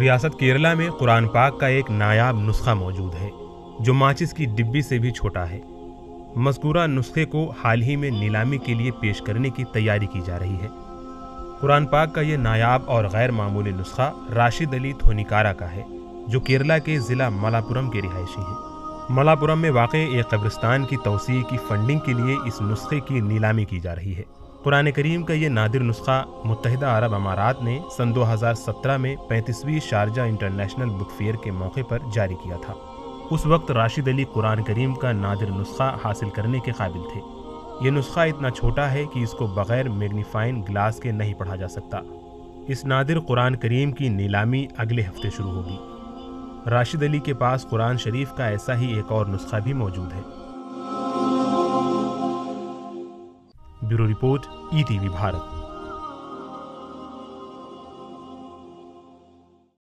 ریاست کیرلا میں قرآن پاک کا ایک نایاب نسخہ موجود ہے جو ماچس کی ڈبی سے بھی چھوٹا ہے۔ مذکورہ نسخے کو حال ہی میں نیلامی کے لیے پیش کرنے کی تیاری کی جا رہی ہے۔ قرآن پاک کا یہ نایاب اور غیر معمولی نسخہ راشد علی تھونیکارا کا ہے، جو کیرلا کے ضلع ملاپورم کے رہائشی ہیں۔ ملاپورم میں واقع ایک قبرستان کی توسیع کی فنڈنگ کے لیے اس نسخے کی نیلامی کی جا رہی ہے۔ قرآن کریم کا یہ نادر نسخہ متحدہ عرب امارات نے سن 2017 میں 35ویں شارجہ انٹرنیشنل بک فیئر کے موقع پر جاری کیا تھا۔ اس وقت راشد علی قرآن کریم کا نادر نسخہ حاصل کرنے کے قابل تھے۔ یہ نسخہ اتنا چھوٹا ہے کہ اس کو بغیر میگنیفائنگ گلاس کے نہیں پڑھا جا سکتا۔ اس نادر قرآن کریم کی نیلامی اگلے ہفتے شروع ہوگی۔ راشد علی کے پاس قرآن شریف کا ایسا ہی ایک اور نسخہ بھی موجود ہے۔ Bureau report, ETV Bharat.